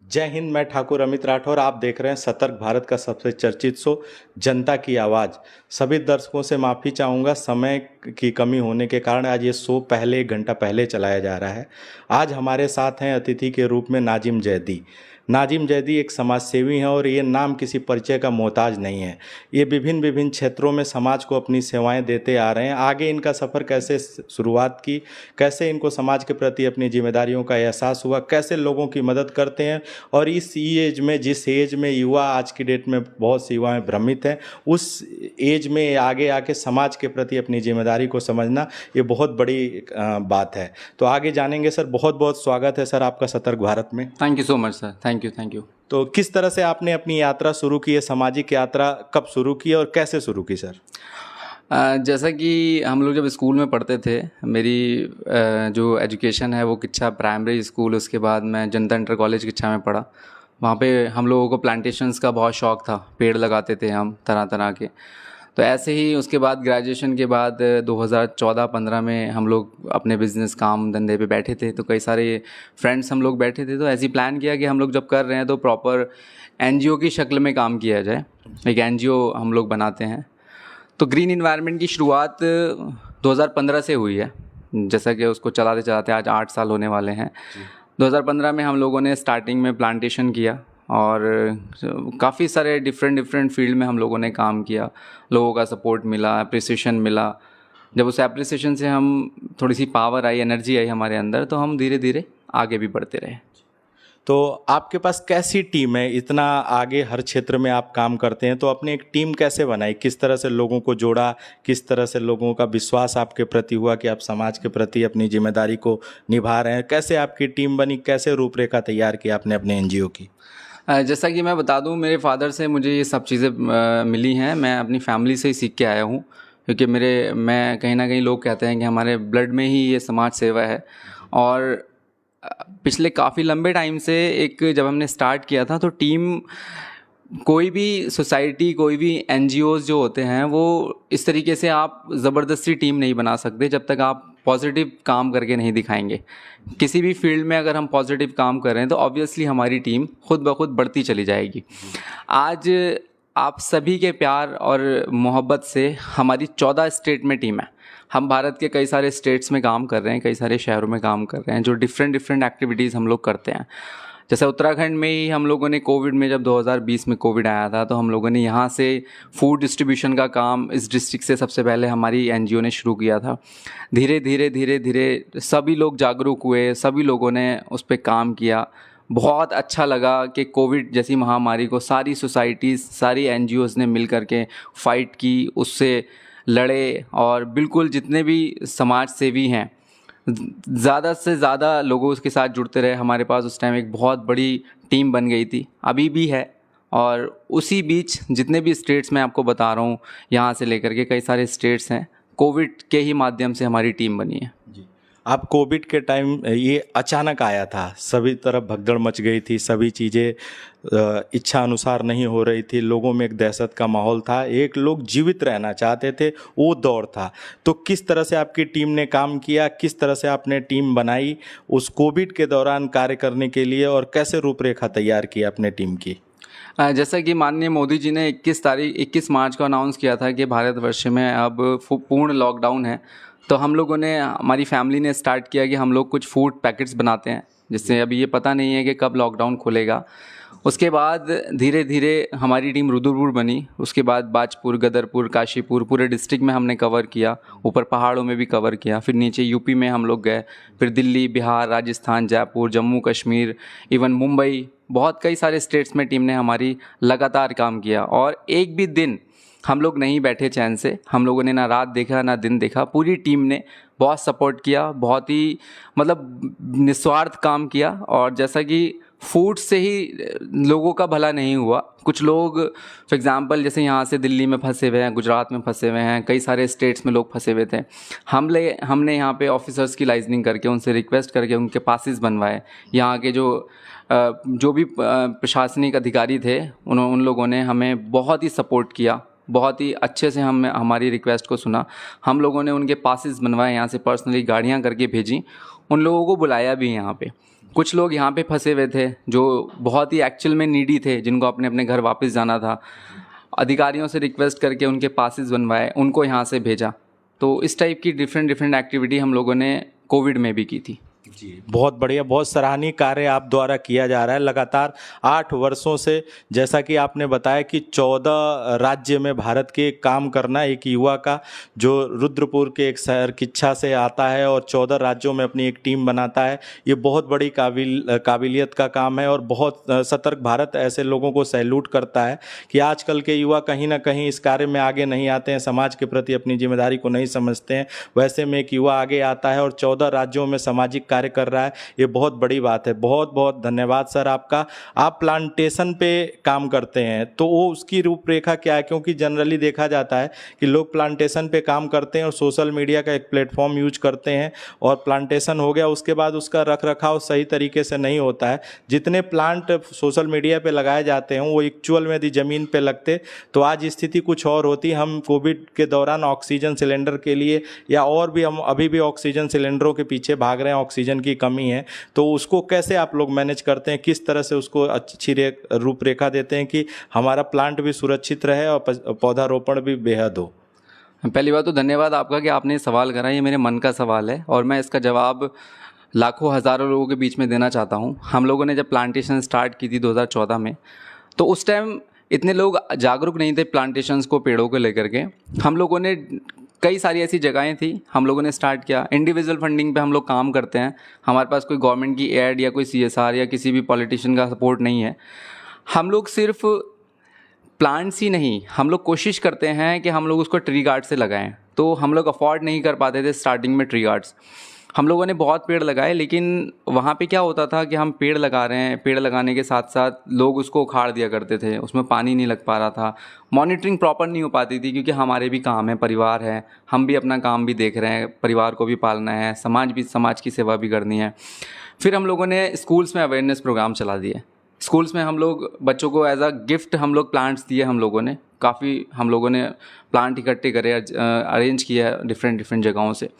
जय हिंद। मैं ठाकुर अमित राठौर। आप देख रहे हैं सतर्क भारत का सबसे चर्चित शो जनता की आवाज़। सभी दर्शकों से माफ़ी चाहूँगा, समय की कमी होने के कारण आज ये शो पहले 1 घंटा पहले चलाया जा रहा है। आज हमारे साथ हैं अतिथि के रूप में नाजिम जैदी। नाजिम जैदी एक समाजसेवी हैं और ये नाम किसी परिचय का मोहताज नहीं है। ये विभिन्न विभिन्न क्षेत्रों में समाज को अपनी सेवाएं देते आ रहे हैं। आगे इनका सफ़र कैसे शुरुआत की, कैसे इनको समाज के प्रति अपनी जिम्मेदारियों का एहसास हुआ, कैसे लोगों की मदद करते हैं, और इस एज में, जिस एज में युवा आज की डेट में बहुत सी युवाएं भ्रमित हैं, उस एज में आगे आके समाज के प्रति अपनी जिम्मेदारी को समझना ये बहुत बड़ी बात है। तो आगे जानेंगे सर। बहुत बहुत स्वागत है सर आपका सतर्क भारत में। Thank you so much sir. Thank you. तो किस तरह से आपने अपनी यात्रा शुरू की है, सामाजिक यात्रा कब शुरू की और कैसे शुरू की सर? जैसा कि हम लोग जब स्कूल में पढ़ते थे, मेरी जो एजुकेशन है वो किच्छा प्राइमरी स्कूल, उसके बाद मैं जनता इंटर कॉलेज किच्छा में पढ़ा। वहाँ पे हम लोगों को प्लांटेशंस का बहुत शौक़ था, पेड़ लगाते थे हम तरह तरह के। तो ऐसे ही उसके बाद ग्रेजुएशन के बाद 2014-15 में हम लोग अपने बिज़नेस काम धंधे पे बैठे थे। तो कई सारे फ्रेंड्स हम लोग बैठे थे, तो ऐसे ही प्लान किया कि हम लोग जब कर रहे हैं तो प्रॉपर एनजीओ की शक्ल में काम किया जाए। एक एनजीओ हम लोग बनाते हैं। तो ग्रीन इन्वायरमेंट की शुरुआत 2015 से हुई है। जैसा कि उसको चलाते चलाते आज 8 साल होने वाले हैं। 2015 में हम लोगों ने स्टार्टिंग में प्लांटेशन किया और काफ़ी सारे डिफरेंट फील्ड में हम लोगों ने काम किया। लोगों का सपोर्ट मिला, अप्रिसिएशन मिला। जब उस एप्रिसिएशन से हम थोड़ी सी पावर आई, एनर्जी आई हमारे अंदर, तो हम धीरे धीरे आगे भी बढ़ते रहे। तो आपके पास कैसी टीम है? इतना आगे हर क्षेत्र में आप काम करते हैं, तो अपनी एक टीम कैसे बनाई? किस तरह से लोगों को जोड़ा? किस तरह से लोगों का विश्वास आपके प्रति हुआ कि आप समाज के प्रति अपनी जिम्मेदारी को निभा रहे हैं? कैसे आपकी टीम बनी? कैसे रूपरेखा तैयार की आपने अपने एनजीओ की? जैसा कि मैं बता दूं, मेरे फादर से मुझे ये सब चीज़ें मिली हैं। मैं अपनी फैमिली से ही सीख के आया हूँ, क्योंकि मैं कहीं ना कहीं, लोग कहते हैं कि हमारे ब्लड में ही ये समाज सेवा है। और पिछले काफ़ी लंबे टाइम से जब हमने स्टार्ट किया था, तो टीम, कोई भी सोसाइटी, कोई भी एनजीओज़ जो होते हैं, वो इस तरीके से आप ज़बरदस्ती टीम नहीं बना सकते जब तक आप पॉजिटिव काम करके नहीं दिखाएंगे। किसी भी फील्ड में अगर हम पॉजिटिव काम कर रहे हैं तो ऑब्वियसली हमारी टीम खुद ब खुद बढ़ती चली जाएगी। आज आप सभी के प्यार और मोहब्बत से हमारी 14 स्टेट में टीम है। हम भारत के कई सारे स्टेट्स में काम कर रहे हैं, कई सारे शहरों में काम कर रहे हैं, जो डिफरेंट एक्टिविटीज़ हम लोग करते हैं। जैसे उत्तराखंड में ही हम लोगों ने कोविड में, जब 2020 में कोविड आया था, तो हम लोगों ने यहाँ से फूड डिस्ट्रीब्यूशन का काम इस डिस्ट्रिक्ट से सबसे पहले हमारी एनजीओ ने शुरू किया था। धीरे धीरे सभी लोग जागरूक हुए, सभी लोगों ने उस पर काम किया। बहुत अच्छा लगा कि कोविड जैसी महामारी को सारी सोसाइटीज़, सारी एनजीओज़ ने मिल करके फाइट की, उससे लड़े, और बिल्कुल जितने भी समाज सेवी हैं, ज़्यादा से ज़्यादा लोगों के साथ जुड़ते रहे। हमारे पास उस टाइम एक बहुत बड़ी टीम बन गई थी, अभी भी है। और उसी बीच जितने भी स्टेट्स मैं आपको बता रहा हूँ, यहाँ से लेकर के कई सारे स्टेट्स हैं, कोविड के ही माध्यम से हमारी टीम बनी है। जी। आप कोविड के टाइम, ये अचानक आया था, सभी तरफ भगदड़ मच गई थी, सभी चीज़ें इच्छा अनुसार नहीं हो रही थी, लोगों में एक दहशत का माहौल था, एक लोग जीवित रहना चाहते थे, वो दौर था। तो किस तरह से आपकी टीम ने काम किया, किस तरह से आपने टीम बनाई उस कोविड के दौरान कार्य करने के लिए, और कैसे रूपरेखा तैयार की अपने टीम की? जैसा कि माननीय मोदी जी ने 21 मार्च को अनाउंस किया था कि भारतवर्ष में अब पूर्ण लॉकडाउन है, तो हम लोगों ने, हमारी फैमिली ने स्टार्ट किया कि हम लोग कुछ फूड पैकेट्स बनाते हैं, जिससे अभी ये पता नहीं है कि कब लॉकडाउन खुलेगा। उसके बाद धीरे धीरे हमारी टीम रुद्रपुर बनी। उसके बाद बाजपुर, गदरपुर, काशीपुर, पूरे डिस्ट्रिक्ट में हमने कवर किया, ऊपर पहाड़ों में भी कवर किया। फिर नीचे यूपी में हम लोग गए, फिर दिल्ली, बिहार, राजस्थान, जयपुर, जम्मू कश्मीर, इवन मुंबई, बहुत कई सारे स्टेट्स में टीम ने हमारी लगातार काम किया। और एक भी दिन हम लोग नहीं बैठे चैन से। हम लोगों ने ना रात देखा ना दिन देखा, पूरी टीम ने बहुत सपोर्ट किया, बहुत ही मतलब निस्वार्थ काम किया। और जैसा कि फूड से ही लोगों का भला नहीं हुआ, कुछ लोग फॉर एग्जांपल जैसे यहाँ से दिल्ली में फंसे हुए हैं, गुजरात में फंसे हुए हैं, कई सारे स्टेट्स में लोग फंसे हुए थे। हमने यहाँ पे ऑफिसर्स की लाइजनिंग करके, उनसे रिक्वेस्ट करके उनके पासेस बनवाए। यहाँ के जो भी प्रशासनिक अधिकारी थे, उन लोगों ने हमें बहुत ही सपोर्ट किया, बहुत ही अच्छे से हमारी रिक्वेस्ट को सुना। हम लोगों ने उनके पासेस बनवाए, यहाँ से पर्सनली गाड़ियाँ करके भेजी, उन लोगों को बुलाया भी यहाँ पे। कुछ लोग यहाँ पे फंसे हुए थे जो बहुत ही एक्चुअल में नीडी थे, जिनको अपने अपने घर वापस जाना था। अधिकारियों से रिक्वेस्ट करके उनके पासेस बनवाए, उनको यहाँ से भेजा। तो इस टाइप की डिफरेंट डिफरेंट एक्टिविटी हम लोगों ने कोविड में भी की थी। जी, बहुत बढ़िया, बहुत सराहनीय कार्य आप द्वारा किया जा रहा है लगातार 8 वर्षों से। जैसा कि आपने बताया कि 14 राज्य में भारत के काम करना एक युवा का, जो रुद्रपुर के एक शहर किच्छा से आता है और 14 राज्यों में अपनी एक टीम बनाता है, ये बहुत बड़ी काबिलियत का काम है। और बहुत सतर्क भारत ऐसे लोगों को सैल्यूट करता है कि आजकल के युवा कहीं ना कहीं इस कार्य में आगे नहीं आते हैं, समाज के प्रति अपनी जिम्मेदारी को नहीं समझते हैं। वैसे में एक युवा आगे आता है और 14 राज्यों में सामाजिक कार्य कर रहा है, ये बहुत बड़ी बात है। बहुत बहुत धन्यवाद सर आपका। आप प्लांटेशन पे काम करते हैं, तो वो उसकी रूपरेखा क्या है? क्योंकि जनरली देखा जाता है कि लोग प्लांटेशन पे काम करते हैं और सोशल मीडिया का एक प्लेटफॉर्म यूज करते हैं, और प्लांटेशन हो गया उसके बाद उसका रख रखाव सही तरीके से नहीं होता है। जितने प्लांट सोशल मीडिया पे लगाए जाते हैं वो एक्चुअल में यदि ज़मीन पे लगते तो आज स्थिति कुछ और होती। हम कोविड के दौरान ऑक्सीजन सिलेंडर के लिए, या और भी हम अभी भी ऑक्सीजन सिलेंडरों के पीछे भाग रहे हैं, ऑक्सीजन की कमी है, तो उसको कैसे आप लोग मैनेज करते हैं? किस तरह से उसको अच्छी रूपरेखा देते हैं कि हमारा प्लांट भी सुरक्षित रहे और पौधारोपण भी बेहद हो? पहली बात तो धन्यवाद आपका कि आपने ये सवाल करा, ये मेरे मन का सवाल है और मैं इसका जवाब लाखों हज़ारों लोगों के बीच में देना चाहता हूँ। हम लोगों ने जब प्लांटेशन स्टार्ट की थी 2014 में, तो उस टाइम इतने लोग जागरूक नहीं थे प्लांटेशंस को, पेड़ों को लेकर के। हम लोगों ने कई सारी ऐसी जगहें थी, हम लोगों ने स्टार्ट किया। इंडिविजुअल फंडिंग पे हम लोग काम करते हैं, हमारे पास कोई गवर्नमेंट की एड या कोई CSR या किसी भी पॉलिटिशियन का सपोर्ट नहीं है। हम लोग सिर्फ प्लांट्स ही नहीं, हम लोग कोशिश करते हैं कि हम लोग उसको ट्री गार्ड से लगाएं। तो हम लोग अफोर्ड नहीं कर पाते थे स्टार्टिंग में ट्री गार्ड्स। हम लोगों ने बहुत पेड़ लगाए, लेकिन वहाँ पे क्या होता था कि हम पेड़ लगा रहे हैं, पेड़ लगाने के साथ साथ लोग उसको उखाड़ दिया करते थे, उसमें पानी नहीं लग पा रहा था, मॉनिटरिंग प्रॉपर नहीं हो पाती थी, क्योंकि हमारे भी काम है, परिवार है, हम भी अपना काम भी देख रहे हैं, परिवार को भी पालना है, समाज की सेवा भी करनी है। फिर हम लोगों ने स्कूल्स में अवेयरनेस प्रोग्राम चला दिए। स्कूल्स में हम लोग बच्चों को एज अ गिफ्ट हम लोग प्लांट्स दिए। हम लोगों ने काफ़ी हम लोगों ने प्लांट इकट्ठे करे, अरेंज किया डिफरेंट डिफरेंट जगहों से।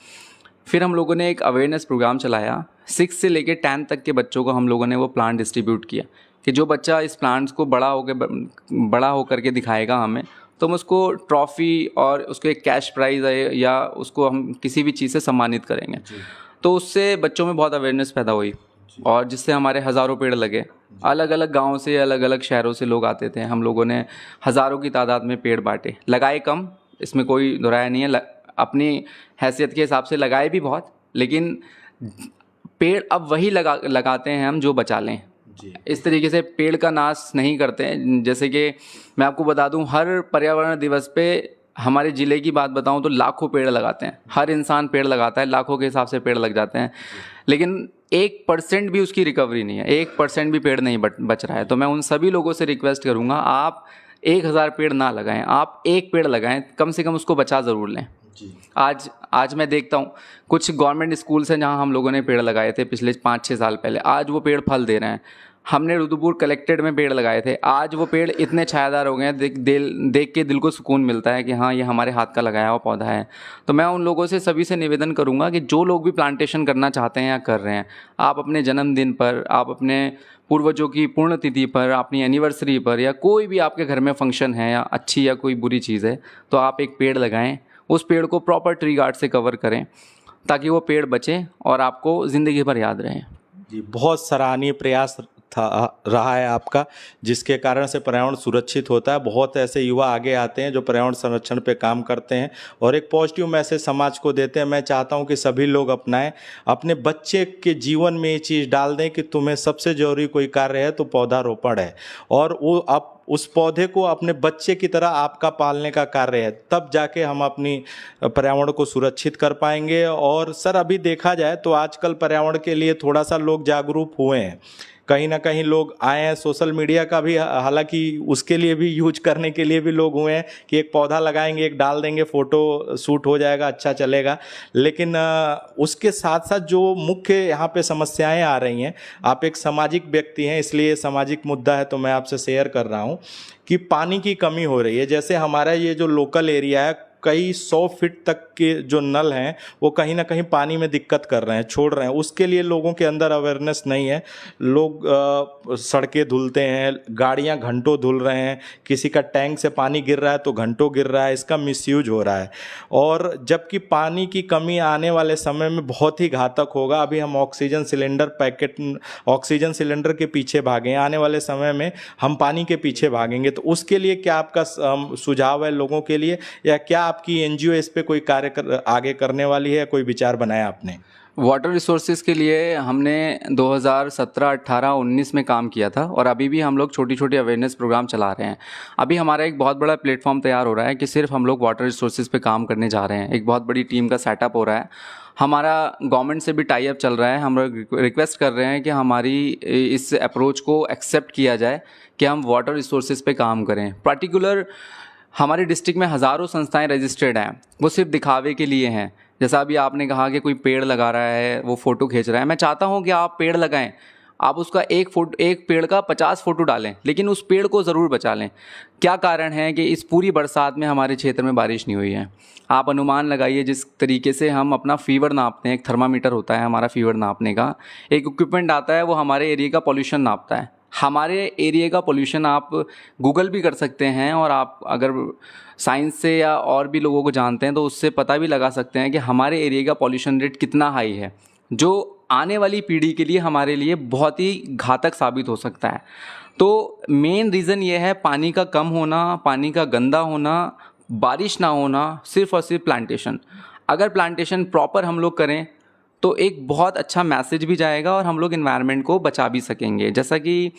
फिर हम लोगों ने एक अवेयरनेस प्रोग्राम चलाया, 6 से लेके 10 तक के बच्चों को हम लोगों ने वो प्लांट डिस्ट्रीब्यूट किया कि जो बच्चा इस प्लांट्स को बड़ा हो करके दिखाएगा हमें, तो हम उसको ट्रॉफ़ी और उसको एक कैश प्राइज़ या उसको हम किसी भी चीज़ से सम्मानित करेंगे। तो उससे बच्चों में बहुत अवेयरनेस पैदा हुई और जिससे हमारे हज़ारों पेड़ लगे। अलग अलग गाँव से, अलग अलग शहरों से लोग आते थे। हम लोगों ने हज़ारों की तादाद में पेड़ बांटे, लगाए कम, इसमें कोई दो राय नहीं है, अपनी हैसियत के हिसाब से लगाए भी बहुत, लेकिन पेड़ अब वही लगाते हैं हम जो बचा लें। इस तरीके से पेड़ का नाश नहीं करते हैं। जैसे कि मैं आपको बता दूं, हर पर्यावरण दिवस पे हमारे ज़िले की बात बताऊं तो लाखों पेड़ लगाते हैं। हर इंसान पेड़ लगाता है, लाखों के हिसाब से पेड़ लग जाते हैं, लेकिन 1% भी उसकी रिकवरी नहीं है, 1% भी पेड़ नहीं बच रहा है। तो मैं उन सभी लोगों से रिक्वेस्ट करूँगा, आप 1000 पेड़ ना लगाएं, आप एक पेड़ लगाएं, कम से कम उसको बचा ज़रूर लें। आज मैं देखता हूँ कुछ गवर्नमेंट स्कूल्स हैं जहाँ हम लोगों ने पेड़ लगाए थे पिछले 5-6 साल पहले, आज वो पेड़ फल दे रहे हैं। हमने रुद्रपुर कलेक्टेड में पेड़ लगाए थे, आज वो पेड़ इतने छायादार हो गए हैं, देख के दिल को सुकून मिलता है कि हाँ, ये हमारे हाथ का लगाया हुआ पौधा है। तो मैं उन लोगों से सभी से निवेदन करूँगा कि जो लोग भी प्लांटेशन करना चाहते हैं या कर रहे हैं, आप अपने जन्मदिन पर, आप अपने पूर्वजों की पुण्यतिथि पर, अपनी एनिवर्सरी पर, या कोई भी आपके घर में फंक्शन है या अच्छी या कोई बुरी चीज़ है, तो आप एक पेड़ लगाएं। उस पेड़ को प्रॉपर ट्री गार्ड से कवर करें ताकि वो पेड़ बचे और आपको ज़िंदगी भर याद रहे। जी, बहुत सराहनीय प्रयास रहा है आपका, जिसके कारण से पर्यावरण सुरक्षित होता है। बहुत ऐसे युवा आगे आते हैं जो पर्यावरण संरक्षण पे काम करते हैं और एक पॉजिटिव मैसेज समाज को देते हैं। मैं चाहता हूं कि सभी लोग अपनाएं, अपने बच्चे के जीवन में ये चीज़ डाल दें कि तुम्हें सबसे जरूरी कोई कार्य है तो पौधारोपण है, और वो आप उस पौधे को अपने बच्चे की तरह आपका पालने का कार्य है, तब जाके हम अपनी पर्यावरण को सुरक्षित कर पाएंगे। और सर, अभी देखा जाए तो आजकल पर्यावरण के लिए थोड़ा सा लोग जागरूक हुए हैं, कहीं ना कहीं लोग आए हैं। सोशल मीडिया का भी हालांकि उसके लिए भी यूज करने के लिए भी लोग हुए हैं कि एक पौधा लगाएंगे, एक डाल देंगे, फ़ोटो शूट हो जाएगा, अच्छा चलेगा। लेकिन उसके साथ साथ जो मुख्य यहाँ पे समस्याएं आ रही हैं, आप एक सामाजिक व्यक्ति हैं इसलिए सामाजिक मुद्दा है तो मैं आपसे शेयर कर रहा हूँ कि पानी की कमी हो रही है। जैसे हमारा ये जो लोकल एरिया है, कई 100 फीट तक के जो नल हैं वो कहीं ना कहीं पानी में दिक्कत कर रहे हैं, छोड़ रहे हैं। उसके लिए लोगों के अंदर अवेयरनेस नहीं है। लोग सड़कें धुलते हैं, गाड़ियां घंटों धुल रहे हैं, किसी का टैंक से पानी गिर रहा है तो घंटों गिर रहा है, इसका मिसयूज हो रहा है। और जबकि पानी की कमी आने वाले समय में बहुत ही घातक होगा। अभी हम ऑक्सीजन सिलेंडर के पीछे भागे हैं, आने वाले समय में हम पानी के पीछे भागेंगे। तो उसके लिए क्या आपका सुझाव है लोगों के लिए, या क्या आपकी एनजीओ इस पे कोई आगे करने वाली है, कोई विचार बनाया आपने? वाटर रिसोर्सेज के लिए हमने 2017, 18, 19 में काम किया था और अभी भी हम लोग छोटी छोटी अवेयरनेस प्रोग्राम चला रहे हैं। अभी हमारा एक बहुत बड़ा प्लेटफॉर्म तैयार हो रहा है कि सिर्फ हम लोग वाटर रिसोर्सेज पे काम करने जा रहे हैं। एक बहुत बड़ी टीम का सेटअप हो रहा है। हमारा गवर्नमेंट से भी टाई अप चल रहा है। हम लोग रिक्वेस्ट कर रहे हैं कि हमारी इस अप्रोच को एक्सेप्ट किया जाए कि हम वाटर रिसोर्सेज पे काम करें। पर्टिकुलर हमारे डिस्ट्रिक्ट में हज़ारों संस्थाएं रजिस्टर्ड हैं, वो सिर्फ दिखावे के लिए हैं। जैसा अभी आपने कहा कि कोई पेड़ लगा रहा है, वो फ़ोटो खींच रहा है। मैं चाहता हूं कि आप पेड़ लगाएं, आप उसका एक पेड़ का 50 फ़ोटो डालें, लेकिन उस पेड़ को ज़रूर बचा लें। क्या कारण है कि इस पूरी बरसात में हमारे क्षेत्र में बारिश नहीं हुई है। आप अनुमान लगाइए, जिस तरीके से हम अपना फीवर नापते हैं, एक थर्मामीटर होता है हमारा फीवर नापने का, एक इक्विपमेंट आता है, वो हमारे एरिया का पॉल्यूशन नापता है। हमारे एरिया का पोल्यूशन आप गूगल भी कर सकते हैं, और आप अगर साइंस से या और भी लोगों को जानते हैं तो उससे पता भी लगा सकते हैं कि हमारे एरिया का पॉल्यूशन रेट कितना हाई है, जो आने वाली पीढ़ी के लिए हमारे लिए बहुत ही घातक साबित हो सकता है। तो मेन रीज़न ये है पानी का कम होना, पानी का गंदा होना, बारिश ना होना, सिर्फ और सिर्फ प्लांटेशन। अगर प्लांटेशन प्रॉपर हम लोग करें तो एक बहुत अच्छा मैसेज भी जाएगा और हम लोग एनवायरनमेंट को बचा भी सकेंगे। जैसा कि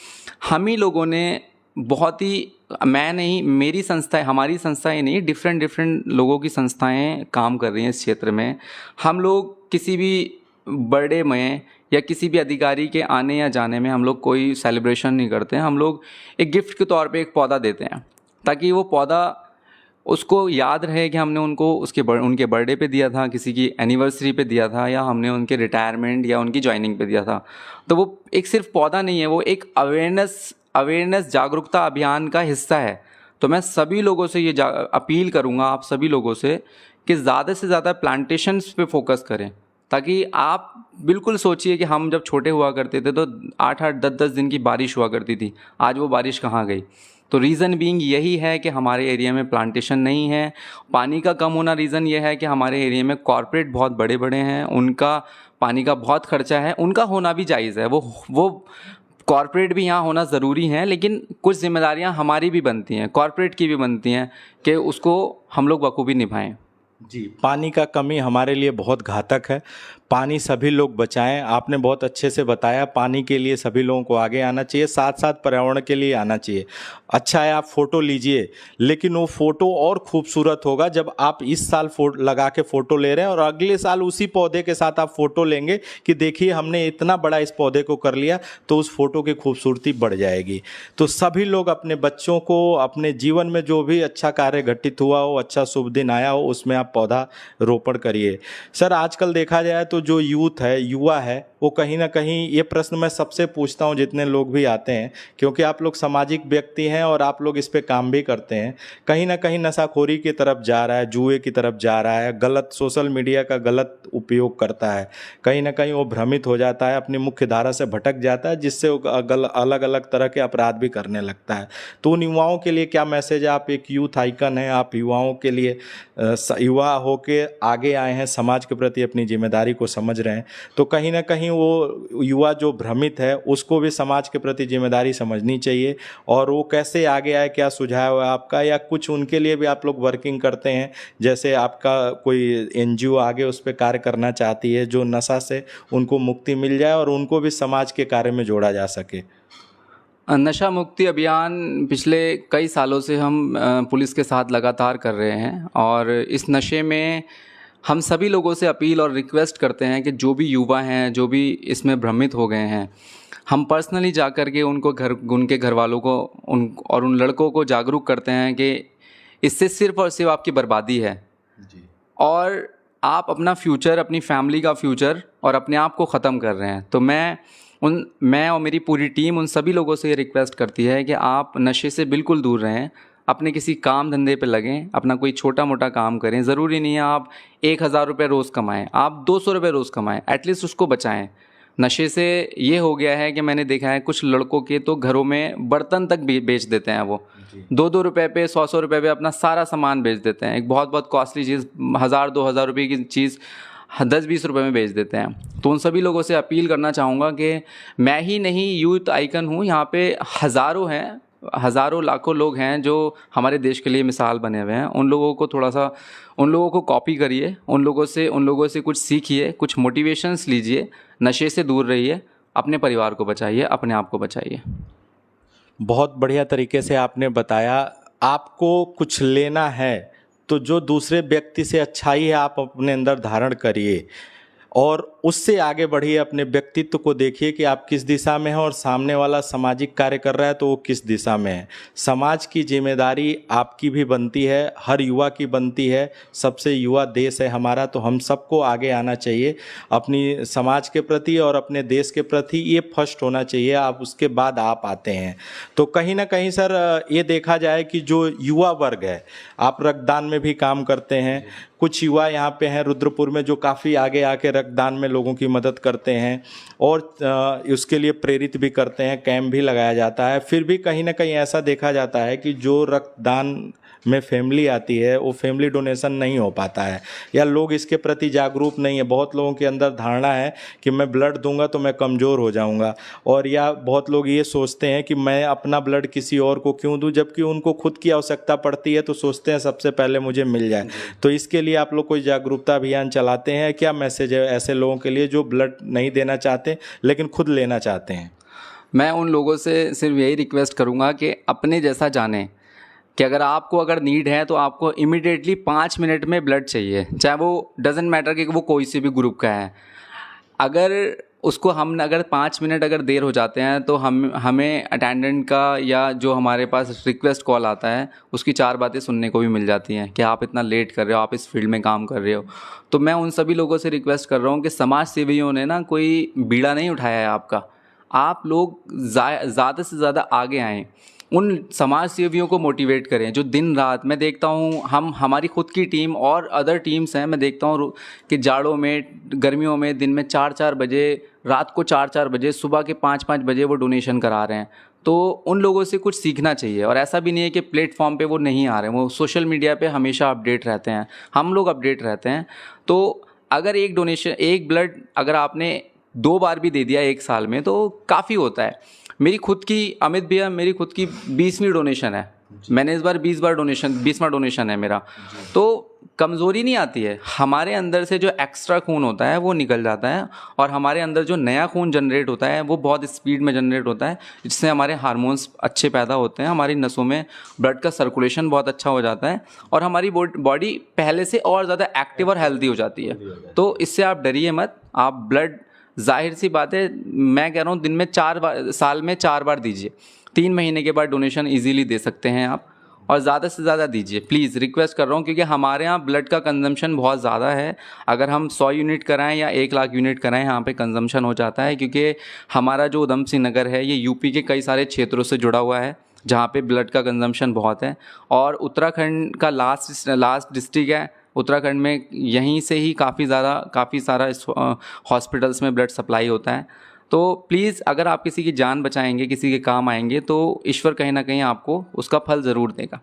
हम ही लोगों ने बहुत ही, मैं नहीं, मेरी संस्था, हमारी संस्थाएं नहीं, डिफरेंट लोगों की संस्थाएं काम कर रही हैं इस क्षेत्र में। हम लोग किसी भी बर्थडे में या किसी भी अधिकारी के आने या जाने में हम लोग कोई सेलिब्रेशन नहीं करते हैं। हम लोग एक गिफ्ट के तौर पे एक पौधा देते हैं, ताकि वो पौधा उसको याद रहे कि हमने उनको उनके बर्थडे पे दिया था, किसी की एनिवर्सरी पे दिया था, या हमने उनके रिटायरमेंट या उनकी ज्वाइनिंग पे दिया था। तो वो एक सिर्फ पौधा नहीं है, वो एक अवेयरनेस जागरूकता अभियान का हिस्सा है। तो मैं सभी लोगों से ये अपील करूँगा, आप सभी लोगों से, कि ज़्यादा से ज़्यादा प्लांटेशंस पे फोकस करें। ताकि आप बिल्कुल सोचिए कि हम जब छोटे हुआ करते थे तो 8-8, 10-10 दिन की बारिश हुआ करती थी, आज वो बारिश कहाँ गई? तो रीज़न बीइंग यही है कि हमारे एरिया में प्लांटेशन नहीं है। पानी का कम होना रीज़न ये है कि हमारे एरिया में कॉरपोरेट बहुत बड़े बड़े हैं, उनका पानी का बहुत खर्चा है। उनका होना भी जायज़ है, वो कॉरपोरेट भी यहाँ होना ज़रूरी है, लेकिन कुछ जिम्मेदारियाँ हमारी भी बनती हैं, कॉरपोरेट की भी बनती हैं, कि उसको हम लोग बखूबी निभाएं। जी, पानी का कमी हमारे लिए बहुत घातक है। पानी सभी लोग बचाएं। आपने बहुत अच्छे से बताया, पानी के लिए सभी लोगों को आगे आना चाहिए, साथ साथ पर्यावरण के लिए आना चाहिए। अच्छा है, आप फ़ोटो लीजिए, लेकिन वो फ़ोटो और खूबसूरत होगा जब आप इस साल लगा के फ़ोटो ले रहे हैं और अगले साल उसी पौधे के साथ आप फ़ोटो लेंगे कि देखिए हमने इतना बड़ा इस पौधे को कर लिया, तो उस फ़ोटो की खूबसूरती बढ़ जाएगी। तो सभी लोग अपने बच्चों को, अपने जीवन में जो भी अच्छा कार्य घटित हुआ हो, अच्छा शुभ दिन आया हो, उसमें आप पौधा रोपण करिए। सर, आजकल देखा जाए तो जो यूथ है, युवा है, वो कहीं ना कहीं, ये प्रश्न मैं सबसे पूछता हूँ जितने लोग भी आते हैं, क्योंकि आप लोग सामाजिक व्यक्ति हैं और आप लोग इस पे काम भी करते हैं, कहीं ना कहीं नशाखोरी की तरफ जा रहा है, जुए की तरफ जा रहा है, गलत सोशल मीडिया का गलत उपयोग करता है, कहीं ना कहीं वो भ्रमित हो जाता है, अपनी मुख्य धारा से भटक जाता है, जिससे वो अलग अलग तरह के अपराध भी करने लगता है। तो उन युवाओं के लिए क्या मैसेज है? आप एक यूथ आइकन हैं, आप युवाओं के लिए, युवा होके आगे आए हैं, समाज के प्रति अपनी जिम्मेदारी को समझ रहे हैं, तो कहीं ना कहीं वो युवा जो भ्रमित है उसको भी समाज के प्रति जिम्मेदारी समझनी चाहिए। और वो कैसे आगे आए, क्या सुझाव है आपका, या कुछ उनके लिए भी आप लोग वर्किंग करते हैं, जैसे आपका कोई एनजीओ आगे उस पर कार्य करना चाहती है जो नशा से उनको मुक्ति मिल जाए और उनको भी समाज के कार्य में जोड़ा जा सके? नशा मुक्ति अभियान पिछले कई सालों से हम पुलिस के साथ लगातार कर रहे हैं, और इस नशे में हम सभी लोगों से अपील और रिक्वेस्ट करते हैं कि जो भी युवा हैं, जो भी इसमें भ्रमित हो गए हैं, हम पर्सनली जा कर के उनके घर वालों को उन लड़कों को जागरूक करते हैं कि इससे सिर्फ और सिर्फ आपकी बर्बादी है जी। और आप अपना फ्यूचर, अपनी फैमिली का फ्यूचर और अपने आप को ख़त्म कर रहे हैं। तो मैं और मेरी पूरी टीम उन सभी लोगों से ये रिक्वेस्ट करती है कि आप नशे से बिल्कुल दूर रहें, अपने किसी काम धंधे पे लगें, अपना कोई छोटा मोटा काम करें। ज़रूरी नहीं है आप 1,000 रुपये रोज़ कमाएं, आप 200 रुपये रोज़ कमाएं, एटलीस्ट उसको बचाएं। नशे से ये हो गया है कि मैंने देखा है कुछ लड़कों के तो घरों में बर्तन तक भी बेच देते हैं। वो 2-2 रुपये पे, 100-100 रुपये पे अपना सारा सामान बेच देते हैं। एक बहुत बहुत कॉस्टली चीज़, 1,000-2,000 रुपये की चीज़ 10-20 रुपये में बेच देते हैं। तो उन सभी लोगों से अपील करना चाहूँगा कि मैं ही नहीं यूथ आइकन हूँ, यहाँ पे हज़ारों हैं, हज़ारों लाखों लोग हैं जो हमारे देश के लिए मिसाल बने हुए हैं। उन लोगों को थोड़ा सा, उन लोगों को कॉपी करिए, उन लोगों से कुछ सीखिए, कुछ मोटिवेशंस लीजिए, नशे से दूर रहिए, अपने परिवार को बचाइए, अपने आप को बचाइए। बहुत बढ़िया तरीके से आपने बताया। आपको कुछ लेना है तो जो दूसरे व्यक्ति से अच्छाई है आप अपने अंदर धारण करिए और उससे आगे बढ़िए। अपने व्यक्तित्व को देखिए कि आप किस दिशा में हैं और सामने वाला सामाजिक कार्य कर रहा है तो वो किस दिशा में है। समाज की जिम्मेदारी आपकी भी बनती है, हर युवा की बनती है। सबसे युवा देश है हमारा, तो हम सबको आगे आना चाहिए अपनी समाज के प्रति और अपने देश के प्रति। ये फर्स्ट होना चाहिए, आप उसके बाद आप आते हैं। तो कहीं ना कहीं सर ये देखा जाए कि जो युवा वर्ग है, आप रक्तदान में भी काम करते हैं। कुछ युवा यहाँ पे हैं रुद्रपुर में जो काफ़ी आगे आके रक्तदान में लोगों की मदद करते हैं और उसके लिए प्रेरित भी करते हैं, कैंप भी लगाया जाता है। फिर भी कहीं ना कहीं ऐसा देखा जाता है कि जो रक्तदान में फैमिली आती है वो फैमिली डोनेशन नहीं हो पाता है या लोग इसके प्रति जागरूक नहीं है। बहुत लोगों के अंदर धारणा है कि मैं ब्लड दूंगा तो मैं कमज़ोर हो जाऊंगा, और या बहुत लोग ये सोचते हैं कि मैं अपना ब्लड किसी और को क्यों दूं, जबकि उनको खुद की आवश्यकता पड़ती है तो सोचते हैं सबसे पहले मुझे मिल जाए। तो इसके लिए आप लोग कोई जागरूकता अभियान चलाते हैं? क्या मैसेज है ऐसे लोगों के लिए जो ब्लड नहीं देना चाहते लेकिन खुद लेना चाहते हैं? मैं उन लोगों से सिर्फ यही रिक्वेस्ट करूँगा कि अपने जैसा जानें कि अगर नीड है तो आपको इमिडिएटली 5 मिनट में ब्लड चाहिए, चाहे वो डजेंट मैटर कि वो कोई से भी ग्रुप का है। अगर 5 मिनट अगर देर हो जाते हैं तो हमें अटेंडेंट का या जो हमारे पास रिक्वेस्ट कॉल आता है उसकी 4 बातें सुनने को भी मिल जाती हैं कि आप इतना लेट कर रहे हो, आप इस फील्ड में काम कर रहे हो। तो मैं उन सभी लोगों से रिक्वेस्ट कर रहा हूँ कि समाज सेवियों ने ना कोई बीड़ा नहीं उठाया है आपका, आप लोग ज़्यादा से ज़्यादा आगे आएँ, उन समाज सेवियों को मोटिवेट करें जो दिन रात, मैं देखता हूँ हमारी खुद की टीम और अदर टीम्स हैं, मैं देखता हूँ कि जाड़ों में, गर्मियों में दिन में 4-4 बजे, रात को 4-4 बजे, सुबह के 5-5 बजे वो डोनेशन करा रहे हैं। तो उन लोगों से कुछ सीखना चाहिए। और ऐसा भी नहीं है कि प्लेटफॉर्म पे वो नहीं आ रहे हैं, वो सोशल मीडिया पे हमेशा अपडेट रहते हैं, हम लोग अपडेट रहते हैं। तो अगर एक ब्लड अगर आपने 2 बार भी दे दिया 1 साल में तो काफ़ी होता है। मेरी खुद की, अमित भैया, मेरी खुद की 20वीं डोनेशन है, मैंने इस बार 20वां डोनेशन है मेरा। तो कमज़ोरी नहीं आती है, हमारे अंदर से जो एक्स्ट्रा खून होता है वो निकल जाता है और हमारे अंदर जो नया खून जनरेट होता है वो बहुत स्पीड में जनरेट होता है, जिससे हमारे हार्मोन्स अच्छे पैदा होते हैं, हमारी नसों में ब्लड का सर्कुलेशन बहुत अच्छा हो जाता है और हमारी बॉडी पहले से और ज़्यादा एक्टिव और हेल्दी हो जाती है। तो इससे आप डरिए मत, आप ब्लड, जाहिर सी बात है, मैं कह रहा हूँ दिन में 4 बार, साल में 4 बार दीजिए। 3 महीने के बाद डोनेशन इजीली दे सकते हैं आप, और ज़्यादा से ज़्यादा दीजिए, प्लीज़ रिक्वेस्ट कर रहा हूँ, क्योंकि हमारे यहाँ ब्लड का कंजम्पशन बहुत ज़्यादा है। अगर हम 100 यूनिट कराएं या 1 लाख यूनिट कराएं, यहाँ पे कंजम्पशन हो जाता है, क्योंकि हमारा जो उधम सिंह नगर है ये यूपी के कई सारे क्षेत्रों से जुड़ा हुआ है जहाँ पे ब्लड का कंजम्पशन बहुत है। और उत्तराखंड का लास्ट डिस्ट्रिक्ट है, उत्तराखंड में यहीं से ही काफ़ी सारा इस हॉस्पिटल्स में ब्लड सप्लाई होता है। तो प्लीज़ अगर आप किसी की जान बचाएंगे, किसी के काम आएंगे, तो ईश्वर कहीं ना कहीं आपको उसका फल ज़रूर देगा।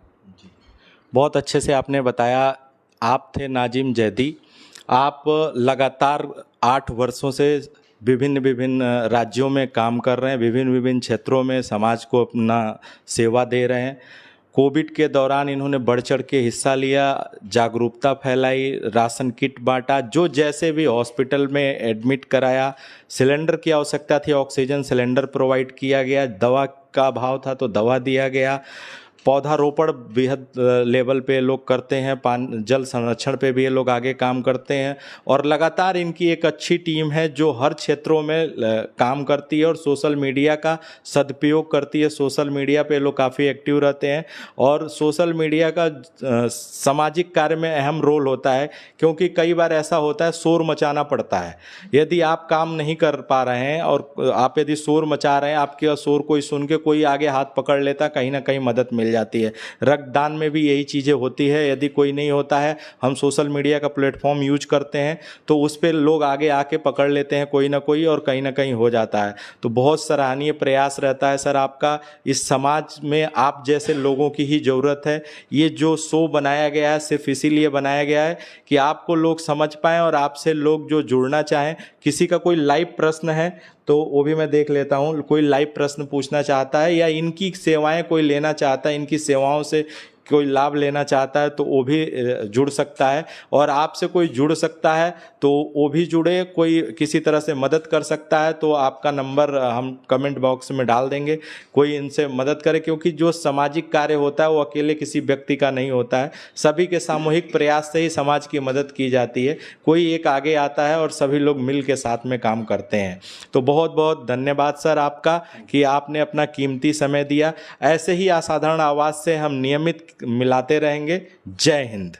बहुत अच्छे से आपने बताया। आप थे नाजिम जैदी, आप लगातार 8 वर्षों से विभिन्न राज्यों में काम कर रहे हैं, विभिन्न क्षेत्रों में समाज को अपना सेवा दे रहे हैं। कोविड के दौरान इन्होंने बढ़ चढ़ के हिस्सा लिया, जागरूकता फैलाई, राशन किट बांटा, जो जैसे भी हॉस्पिटल में एडमिट कराया, सिलेंडर की आवश्यकता थी ऑक्सीजन सिलेंडर प्रोवाइड किया गया, दवा का अभाव था तो दवा दिया गया, पौधारोपण बेहद लेवल पे लोग करते हैं, जल संरक्षण पे भी ये लोग आगे काम करते हैं और लगातार इनकी एक अच्छी टीम है जो हर क्षेत्रों में काम करती है और सोशल मीडिया का सदुपयोग करती है। सोशल मीडिया पे लोग काफ़ी एक्टिव रहते हैं और सोशल मीडिया का सामाजिक कार्य में अहम रोल होता है, क्योंकि कई बार ऐसा होता है शोर मचाना पड़ता है। यदि आप काम नहीं कर पा रहे हैं और आप यदि शोर मचा रहे हैं, आपके शोर कोई सुन के कोई आगे हाथ पकड़ लेता, कहीं ना कहीं मदद मिल जाती है। रक्तदान में भी यही चीज़ें होती है, यदि कोई नहीं होता है, हम सोशल मीडिया का प्लेटफॉर्म यूज करते हैं तो उस पर लोग आगे आके पकड़ लेते हैं कोई ना कोई, और कहीं ना कहीं हो जाता है। तो बहुत सराहनीय प्रयास रहता है सर आपका। इस समाज में आप जैसे लोगों की ही ज़रूरत है। ये जो शो बनाया गया है सिर्फ इसीलिए बनाया गया है कि आपको लोग समझ पाएँ और आपसे लोग जो जुड़ना चाहें। किसी का कोई लाइव प्रश्न है तो वो भी मैं देख लेता हूँ, कोई लाइव प्रश्न पूछना चाहता है या इनकी सेवाएं कोई लेना चाहता है, इनकी सेवाओं से कोई लाभ लेना चाहता है तो वो भी जुड़ सकता है। और आपसे कोई जुड़ सकता है तो वो भी जुड़े, कोई किसी तरह से मदद कर सकता है तो आपका नंबर हम कमेंट बॉक्स में डाल देंगे, कोई इनसे मदद करे। क्योंकि जो सामाजिक कार्य होता है वो अकेले किसी व्यक्ति का नहीं होता है, सभी के सामूहिक प्रयास से ही समाज की मदद की जाती है। कोई एक आगे आता है और सभी लोग मिल के साथ में काम करते हैं। तो बहुत बहुत धन्यवाद सर आपका कि आपने अपना कीमती समय दिया। ऐसे ही असाधारण आवाज़ से हम नियमित मिलाते रहेंगे। जय हिंद।